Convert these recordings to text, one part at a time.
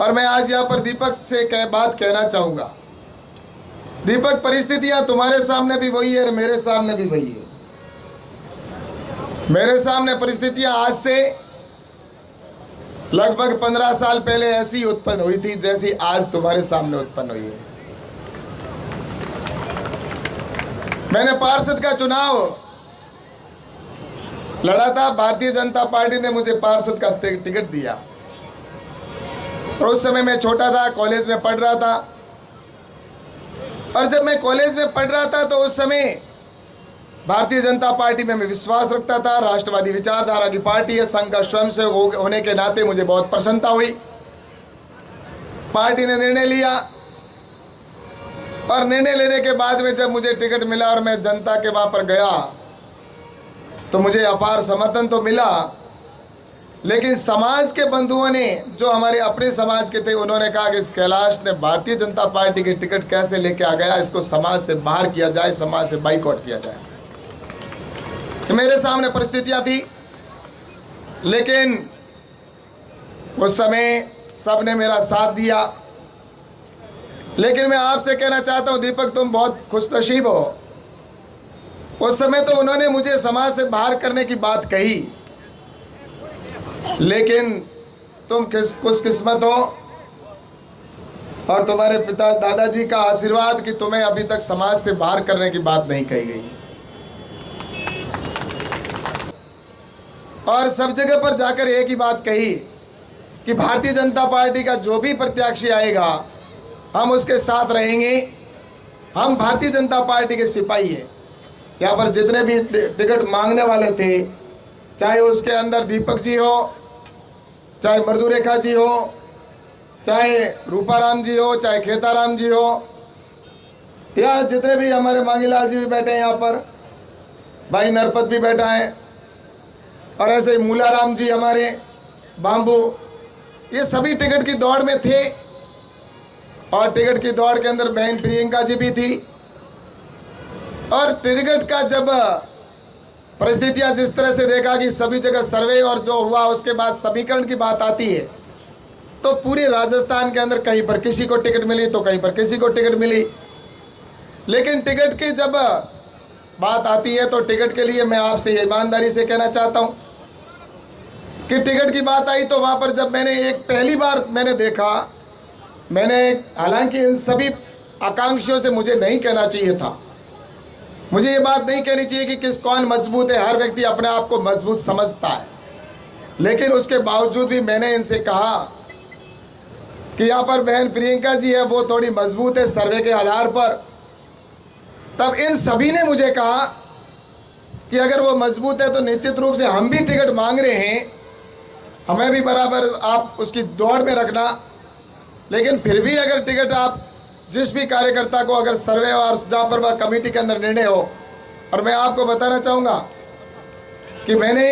और मैं आज यहाँ पर दीपक से बात कहना चाहूँगा। दीपक, परिस्थितियाँ तुम्हारे सामने भी वही है और मेरे सामने भी वही है। मेरे सामने परिस्थितियाँ आज से लगभग 15 साल पहले ऐसी उत्पन्न हुई थी जैसी आज तुम्हारे सामने उत्पन्न हुई है। मैंने पार्षद का चुनाव लड़ा था, भारतीय जनता पार्टी ने मुझे पार्षद का टिकट दिया और उस समय मैं छोटा था, कॉलेज में पढ़ रहा था। और जब मैं कॉलेज में पढ़ रहा था तो उस समय भारतीय जनता पार्टी में मैं विश्वास रखता था। राष्ट्रवादी विचारधारा की पार्टी है, संघ का स्वयंसेवक होने के नाते मुझे बहुत प्रसन्नता हुई। पार्टी ने निर्णय लिया और निर्णय लेने के बाद में जब मुझे टिकट मिला और मैं जनता के वहां पर गया तो मुझे अपार समर्थन तो मिला, लेकिन समाज के बंधुओं ने, जो हमारे अपने समाज के थे, उन्होंने कहा कि इस कैलाश ने भारतीय जनता पार्टी की टिकट कैसे लेके आ गया, इसको समाज से बाहर किया जाए, समाज से बाइकआउट किया जाए। मेरे सामने परिस्थितियां थी, लेकिन उस समय सबने मेरा साथ दिया। लेकिन मैं आपसे कहना चाहता हूं दीपक, तुम बहुत खुशनसीब हो। उस समय तो उन्होंने मुझे समाज से बाहर करने की बात कही, लेकिन तुम खुशकिस्मत हो और तुम्हारे पिता दादाजी का आशीर्वाद कि तुम्हें अभी तक समाज से बाहर करने की बात नहीं कही गई। और सब जगह पर जाकर एक ही बात कही कि भारतीय जनता पार्टी का जो भी प्रत्याशी आएगा हम उसके साथ रहेंगे। हम भारतीय जनता पार्टी के सिपाही हैं। यहाँ पर जितने भी टिकट मांगने वाले थे, चाहे उसके अंदर दीपक जी हो, चाहे मृदुरेखा जी हो, चाहे रूपाराम जी हो, चाहे खेताराम जी हो, या जितने भी हमारे मांगीलाल जी भी बैठे हैं, यहाँ पर भाई नरपत भी बैठा है, और ऐसे ही मूलाराम जी हमारे बाम्बू, ये सभी टिकट की दौड़ में थे। और टिकट की दौड़ के अंदर बहन प्रियंका जी भी थी। और टिकट का जब परिस्थितियां जिस तरह से देखा कि सभी जगह सर्वे और जो हुआ उसके बाद समीकरण की बात आती है, तो पूरे राजस्थान के अंदर कहीं पर किसी को टिकट मिली तो कहीं पर किसी को टिकट मिली। लेकिन टिकट की जब बात आती है तो टिकट के लिए मैं आपसे ईमानदारी से कहना चाहता हूं कि टिकट की बात आई तो वहां पर जब मैंने पहली बार मैंने देखा, हालांकि इन सभी आकांक्षियों से मुझे नहीं कहना चाहिए था, मुझे ये बात नहीं कहनी चाहिए कि कौन मजबूत है। हर व्यक्ति अपने आप को मजबूत समझता है, लेकिन उसके बावजूद भी मैंने इनसे कहा कि यहाँ पर बहन प्रियंका जी है, वो थोड़ी मजबूत है सर्वे के आधार पर। तब इन सभी ने मुझे कहा कि अगर वो मजबूत है तो निश्चित रूप से हम भी टिकट मांग रहे हैं, हमें भी बराबर आप उसकी दौड़ में रखना। लेकिन फिर भी अगर टिकट आप जिस भी कार्यकर्ता को अगर सर्वे और जहाँ पर वह कमेटी के अंदर निर्णय हो, और मैं आपको बताना चाहूँगा कि मैंने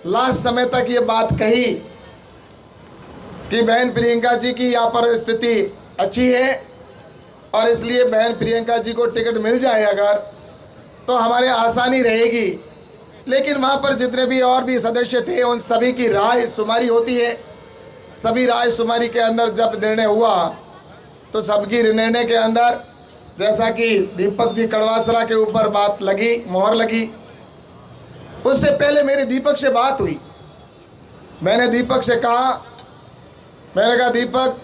लास्ट समय तक ये बात कही कि बहन प्रियंका जी की यहाँ पर स्थिति अच्छी है और इसलिए बहन प्रियंका जी को टिकट मिल जाए अगर, तो हमारे आसानी रहेगी। लेकिन वहाँ पर जितने भी और भी सदस्य थे उन सभी की राय शुमारी होती है। सभी राय शुमारी के अंदर जब निर्णय हुआ तो सबकी निर्णय के अंदर, जैसा कि दीपक जी कड़वासरा के ऊपर बात लगी, मोहर लगी, उससे पहले मेरी दीपक से बात हुई। मैंने दीपक से कहा, मैंने कहा दीपक,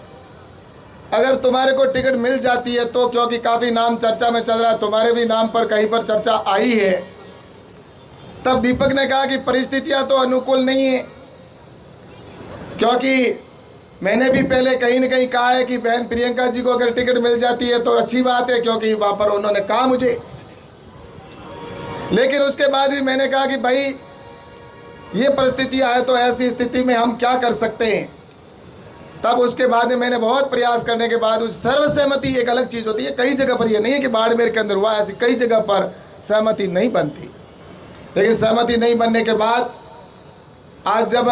अगर तुम्हारे को टिकट मिल जाती है तो, क्योंकि काफ़ी नाम चर्चा में चल रहा है, तुम्हारे भी नाम पर कहीं पर चर्चा आई है। तब दीपक ने कहा कि परिस्थितियां तो अनुकूल नहीं है, क्योंकि मैंने भी पहले कहीं न कहीं कहा है कि बहन प्रियंका जी को अगर टिकट मिल जाती है तो अच्छी बात है, क्योंकि वहाँ पर उन्होंने कहा मुझे। लेकिन उसके बाद भी मैंने कहा कि भाई ये परिस्थितियाँ है तो ऐसी स्थिति में हम क्या कर सकते हैं। तब उसके बाद में मैंने बहुत प्रयास करने के बाद उस सर्वसहमति एक अलग चीज़ होती है। कई जगह पर ये नहीं है कि बाड़मेर के अंदर हुआ, ऐसी कई जगह पर सहमति नहीं बनती। लेकिन सहमति नहीं बनने के बाद आज जब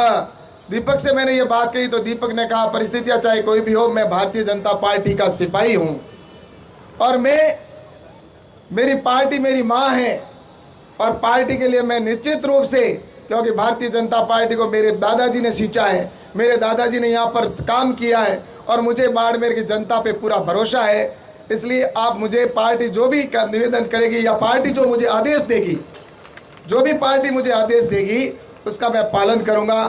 दीपक से मैंने ये बात कही तो दीपक ने कहा परिस्थितियाँ चाहे कोई भी हो, मैं भारतीय जनता पार्टी का सिपाही हूँ और मेरी पार्टी मेरी माँ है और पार्टी के लिए मैं निश्चित रूप से क्योंकि भारतीय जनता पार्टी को मेरे दादाजी ने सींचा है, मेरे दादाजी ने यहाँ पर काम किया है और मुझे बाड़मेर की जनता पे पूरा भरोसा है। इसलिए आप मुझे पार्टी जो भी निवेदन करेगी या पार्टी जो मुझे आदेश देगी, जो भी पार्टी मुझे आदेश देगी उसका मैं पालन करूँगा।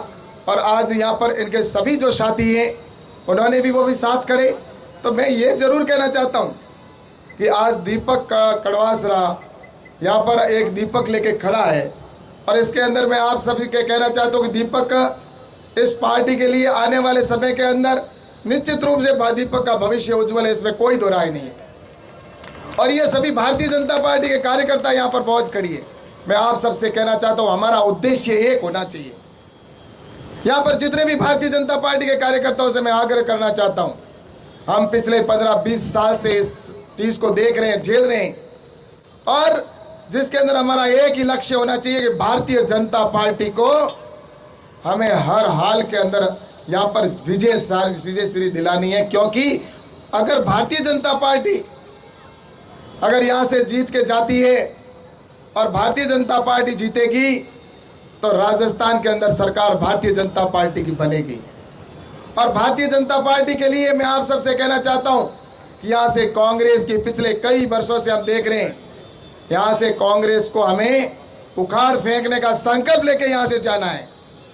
और आज यहाँ पर इनके सभी जो साथी हैं उन्होंने भी वो भी साथ खड़े। तो मैं ये ज़रूर कहना चाहता हूँ कि आज दीपक कड़वासरा यहाँ पर एक दीपक लेके खड़ा है और इसके अंदर मैं आप सभी के कहना चाहता हूँ कि दीपक इस पार्टी के लिए आने वाले समय के अंदर निश्चित रूप से दीपक का भविष्य उज्जवल है, इसमें कोई दो राय नहीं है। और ये सभी भारतीय जनता पार्टी के कार्यकर्ता यहाँ पर पहुँच खड़ी है। मैं आप सबसे कहना चाहता हूँ हमारा उद्देश्य एक होना चाहिए। यहाँ पर जितने भी भारतीय जनता पार्टी के कार्यकर्ताओं से मैं आग्रह करना चाहता हूँ, हम पिछले 15-20 साल से इस चीज़ को देख रहे हैं, झेल रहे हैं, और जिसके अंदर हमारा एक ही लक्ष्य होना चाहिए कि भारतीय जनता पार्टी को हमें हर हाल के अंदर यहाँ पर विजय श्री दिलानी है। क्योंकि अगर भारतीय जनता पार्टी अगर यहाँ से जीत के जाती है और भारतीय जनता पार्टी जीतेगी तो राजस्थान के अंदर सरकार भारतीय जनता पार्टी की बनेगी। और भारतीय जनता पार्टी के लिए मैं आप सबसे कहना चाहता हूँ कि यहाँ से कांग्रेस की पिछले कई वर्षों से हम देख रहे हैं, यहाँ से कांग्रेस को हमें उखाड़ फेंकने का संकल्प लेके यहाँ से जाना है।